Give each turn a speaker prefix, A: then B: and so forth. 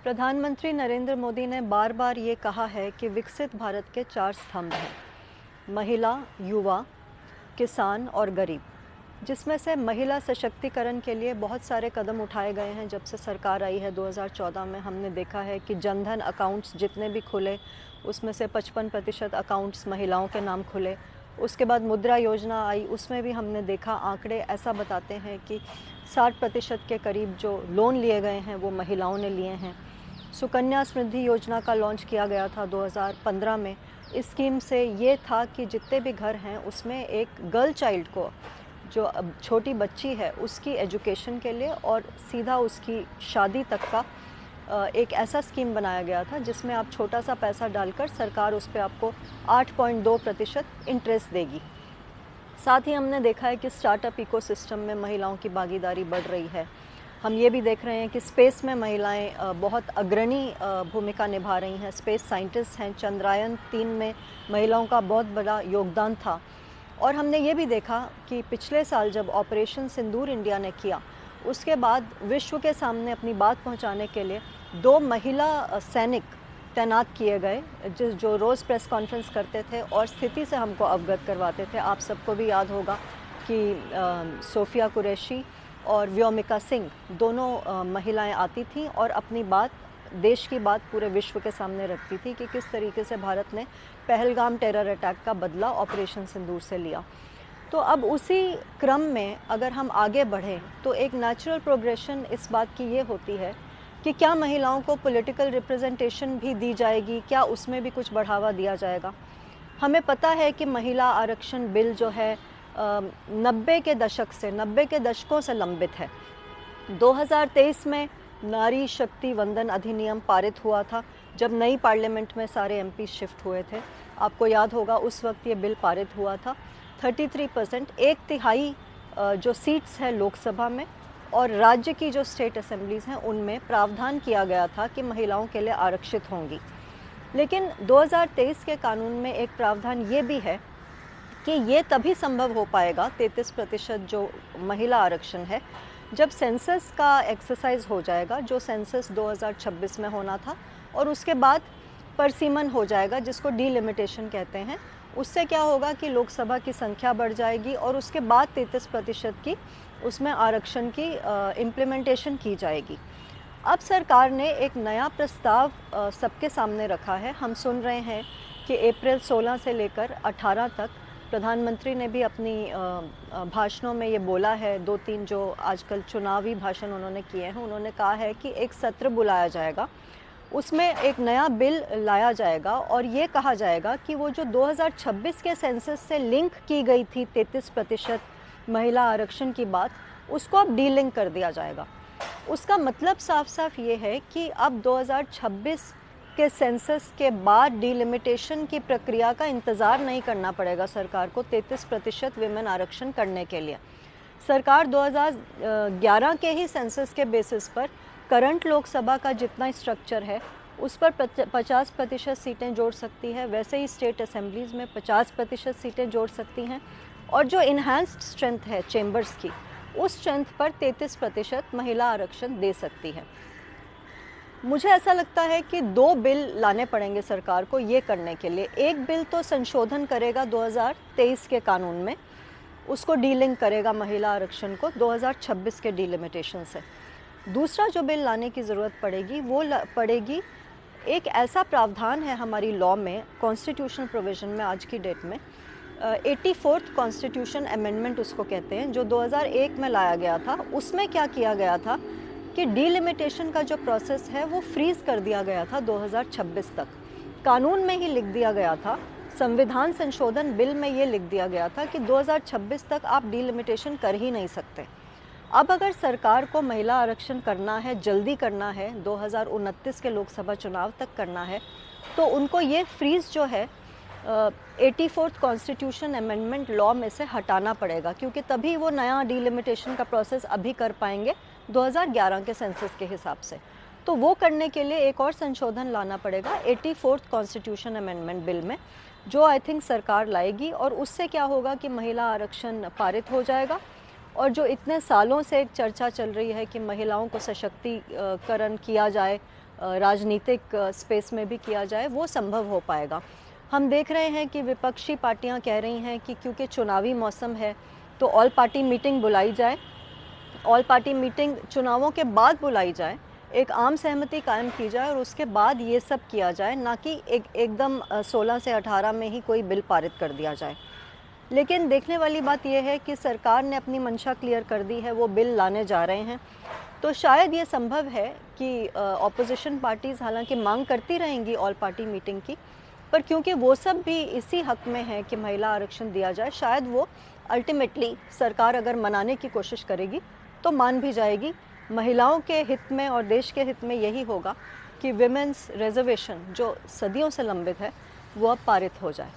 A: प्रधानमंत्री नरेंद्र मोदी ने बार बार ये कहा है कि विकसित भारत के 4 स्तंभ हैं: महिला, युवा, किसान और गरीब, जिसमें से महिला सशक्तिकरण के लिए बहुत सारे कदम उठाए गए हैं। जब से सरकार आई है 2014 में, हमने देखा है कि जनधन अकाउंट्स जितने भी खुले उसमें से 55% अकाउंट्स महिलाओं के नाम खुले। उसके बाद मुद्रा योजना आई, उसमें भी हमने देखा आंकड़े ऐसा बताते हैं कि 60% के करीब जो लोन लिए गए हैं वो महिलाओं ने लिए हैं। सुकन्या समृद्धि योजना का लॉन्च किया गया था 2015 में। इस स्कीम से ये था कि जितने भी घर हैं उसमें एक गर्ल चाइल्ड को, जो अब छोटी बच्ची है, उसकी एजुकेशन के लिए और सीधा उसकी शादी तक का एक ऐसा स्कीम बनाया गया था जिसमें आप छोटा सा पैसा डालकर सरकार उस पर आपको 8.2% इंटरेस्ट देगी। साथ ही हमने देखा है कि स्टार्टअप इकोसिस्टम में महिलाओं की भागीदारी बढ़ रही है। हम ये भी देख रहे हैं कि स्पेस में महिलाएं बहुत अग्रणी भूमिका निभा रही हैं। स्पेस साइंटिस्ट हैं। चंद्रयान-3 में महिलाओं का बहुत बड़ा योगदान था। और हमने ये भी देखा कि पिछले साल जब ऑपरेशन सिंदूर इंडिया ने किया, उसके बाद विश्व के सामने अपनी बात पहुंचाने के लिए 2 महिला सैनिक तैनात किए गए, जो रोज़ प्रेस कॉन्फ्रेंस करते थे और स्थिति से हमको अवगत करवाते थे। आप सबको भी याद होगा कि सोफिया कुरैशी और व्योमिका सिंह दोनों महिलाएं आती थीं और अपनी बात, देश की बात पूरे विश्व के सामने रखती थी कि किस तरीके से भारत ने पहलगाम टेरर अटैक का बदला ऑपरेशन सिंदूर से लिया। तो अब उसी क्रम में अगर हम आगे बढ़ें तो एक नेचुरल प्रोग्रेशन इस बात की ये होती है कि क्या महिलाओं को पॉलिटिकल रिप्रेजेंटेशन भी दी जाएगी, क्या उसमें भी कुछ बढ़ावा दिया जाएगा। हमें पता है कि महिला आरक्षण बिल जो है 90 के दशकों से लंबित है। 2023 में नारी शक्ति वंदन अधिनियम पारित हुआ था, जब नई पार्लियामेंट में सारे एमपी शिफ्ट हुए थे। आपको याद होगा उस वक्त ये बिल पारित हुआ था। 33%, 1/3 जो सीट्स हैं लोकसभा में और राज्य की जो स्टेट असेंबलीज़ हैं उनमें प्रावधान किया गया था कि महिलाओं के लिए आरक्षित होंगी। लेकिन 2023 के कानून में एक प्रावधान ये भी है कि ये तभी संभव हो पाएगा, 33% जो महिला आरक्षण है, जब सेंसस का एक्सरसाइज हो जाएगा, जो सेंसस 2026 में होना था, और उसके बाद परसीमन हो जाएगा, जिसको डीलिमिटेशन कहते हैं। उससे क्या होगा कि लोकसभा की संख्या बढ़ जाएगी और उसके बाद 33% की उसमें आरक्षण की इम्प्लीमेंटेशन की जाएगी। अब सरकार ने एक नया प्रस्ताव सबके सामने रखा है। हम सुन रहे हैं कि अप्रैल 16 से लेकर 18 तक प्रधानमंत्री ने भी अपनी भाषणों में ये बोला है, 2-3 जो आजकल चुनावी भाषण उन्होंने किए हैं, उन्होंने कहा है कि एक सत्र बुलाया जाएगा, उसमें एक नया बिल लाया जाएगा और ये कहा जाएगा कि वो जो 2026 के सेंसस से लिंक की गई थी 33% महिला आरक्षण की बात, उसको अब डीलिंक कर दिया जाएगा। उसका मतलब साफ साफ ये है कि अब 2026 के सेंसस के बाद डीलिमिटेशन की प्रक्रिया का इंतज़ार नहीं करना पड़ेगा सरकार को 33% विमेन आरक्षण करने के लिए। सरकार 2011 के ही सेंसस के बेसिस पर करंट लोकसभा का जितना स्ट्रक्चर है उस पर 50% सीटें जोड़ सकती है, वैसे ही स्टेट असेंबलीज़ में 50% सीटें जोड़ सकती हैं, और जो इन्हांस्ड स्ट्रेंथ है चेंबर्स की, उस स्ट्रेंथ पर 33% महिला आरक्षण दे सकती है। मुझे ऐसा लगता है कि 2 बिल लाने पड़ेंगे सरकार को ये करने के लिए। एक बिल तो संशोधन करेगा 2023 के कानून में, उसको डीलिंक करेगा महिला आरक्षण को 2026 के डीलिमिटेशन से। दूसरा जो बिल लाने की ज़रूरत पड़ेगी वो पड़ेगी, एक ऐसा प्रावधान है हमारी लॉ में, कॉन्स्टिट्यूशनल प्रोविज़न में आज की डेट में, 84th कॉन्स्टिट्यूशन अमेंडमेंट उसको कहते हैं, जो 2001 में लाया गया था। उसमें क्या किया गया था कि डीलिमिटेशन का जो प्रोसेस है वो फ्रीज़ कर दिया गया था 2026 तक। कानून में ही लिख दिया गया था, संविधान संशोधन बिल में ये लिख दिया गया था कि 2026 तक आप डीलिमिटेशन कर ही नहीं सकते। अब अगर सरकार को महिला आरक्षण करना है, जल्दी करना है, 2029 के लोकसभा चुनाव तक करना है, तो उनको ये फ्रीज़ जो है 84th कॉन्स्टिट्यूशन अमेंडमेंट लॉ में से हटाना पड़ेगा, क्योंकि तभी वो नया डीलिमिटेशन का प्रोसेस अभी कर पाएंगे 2011 के सेंसस के हिसाब से। तो वो करने के लिए एक और संशोधन लाना पड़ेगा 84th कॉन्स्टिट्यूशन अमेंडमेंट बिल में, जो आई थिंक सरकार लाएगी, और उससे क्या होगा कि महिला आरक्षण पारित हो जाएगा। और जो इतने सालों से एक चर्चा चल रही है कि महिलाओं को सशक्तिकरण किया जाए, राजनीतिक स्पेस में भी किया जाए वो संभव हो पाएगा। हम देख रहे हैं कि विपक्षी पार्टियां कह रही हैं कि क्योंकि चुनावी मौसम है तो ऑल पार्टी मीटिंग बुलाई जाए, ऑल पार्टी मीटिंग चुनावों के बाद बुलाई जाए, एक आम सहमति कायम की जाए और उसके बाद ये सब किया जाए, ना कि एकदम 16 से 18 में ही कोई बिल पारित कर दिया जाए। लेकिन देखने वाली बात यह है कि सरकार ने अपनी मंशा क्लियर कर दी है, वो बिल लाने जा रहे हैं। तो शायद ये संभव है कि ऑपोजिशन पार्टीज़ हालांकि मांग करती रहेंगी ऑल पार्टी मीटिंग की, पर क्योंकि वो सब भी इसी हक में है कि महिला आरक्षण दिया जाए, शायद वो अल्टीमेटली सरकार अगर मनाने की कोशिश करेगी तो मान भी जाएगी। महिलाओं के हित में और देश के हित में यही होगा कि विमेंस रिजर्वेशन जो सदियों से लंबित है वो अब पारित हो जाए।